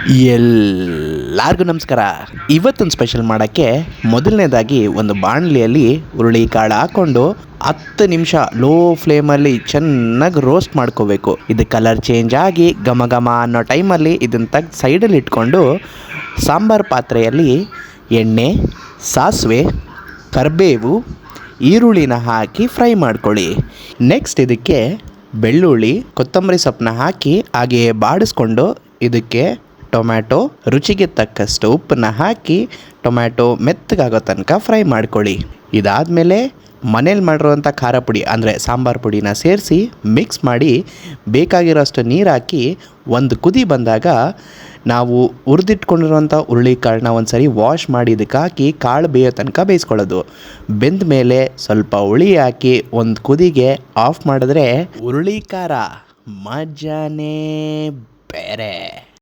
ಎಲ್ಲರಿಗೂ ನಮಸ್ಕಾರ. ಇವತ್ತೊಂದು ಸ್ಪೆಷಲ್ ಮಾಡೋಕ್ಕೆ ಮೊದಲನೇದಾಗಿ ಒಂದು ಬಾಣಲಿಯಲ್ಲಿ ಹುರುಳಿಕಾಳು ಹಾಕ್ಕೊಂಡು 10 ನಿಮಿಷ ಲೋ ಫ್ಲೇಮಲ್ಲಿ ಚೆನ್ನಾಗಿ ರೋಸ್ಟ್ ಮಾಡ್ಕೋಬೇಕು. ಇದು ಕಲರ್ ಚೇಂಜ್ ಆಗಿ ಘಮ ಘಮ ಅನ್ನೋ ಟೈಮಲ್ಲಿ ಇದನ್ನು ತೆಗೆದು ಸೈಡಲ್ಲಿ ಇಟ್ಕೊಂಡು ಸಾಂಬಾರು ಪಾತ್ರೆಯಲ್ಲಿ ಎಣ್ಣೆ, ಸಾಸಿವೆ, ಕರಿಬೇವು, ಈರುಳ್ಳಿನ ಹಾಕಿ ಫ್ರೈ ಮಾಡ್ಕೊಳ್ಳಿ. ನೆಕ್ಸ್ಟ್ ಇದಕ್ಕೆ ಬೆಳ್ಳುಳ್ಳಿ, ಕೊತ್ತಂಬರಿ ಸೊಪ್ಪನ್ನ ಹಾಕಿ ಹಾಗೆ ಬಾಡಿಸ್ಕೊಂಡು ಇದಕ್ಕೆ ಟೊಮ್ಯಾಟೊ, ರುಚಿಗೆ ತಕ್ಕಷ್ಟು ಉಪ್ಪನ್ನ ಹಾಕಿ ಟೊಮ್ಯಾಟೊ ಮೆತ್ತಗಾಗೋ ತನಕ ಫ್ರೈ ಮಾಡ್ಕೊಳ್ಳಿ. ಇದಾದಮೇಲೆ ಮನೇಲಿ ಮಾಡಿರೋವಂಥ ಖಾರ ಪುಡಿ ಅಂದರೆ ಸಾಂಬಾರು ಪುಡಿನ ಸೇರಿಸಿ ಮಿಕ್ಸ್ ಮಾಡಿ ಬೇಕಾಗಿರೋಷ್ಟು ನೀರು ಹಾಕಿ ಒಂದು ಕುದಿ ಬಂದಾಗ ನಾವು ಹುರಿದಿಟ್ಕೊಂಡಿರೋಂಥ ಹುರುಳಿಕಾಳನ್ನ ಒಂದು ಸರಿ ವಾಶ್ ಮಾಡಿ ಇದಕ್ಕೆ ಹಾಕಿ ಕಾಳು ಬೇಯೋ ತನಕ ಬೇಯಿಸ್ಕೊಳ್ಳೋದು. ಬೆಂದ ಮೇಲೆ ಸ್ವಲ್ಪ ಹುಳಿ ಹಾಕಿ ಒಂದು ಕುದಿಗೆ ಆಫ್ ಮಾಡಿದ್ರೆ ಹುರುಳಿಕಾರ ಮಜಾನೇ ಬೇರೆ.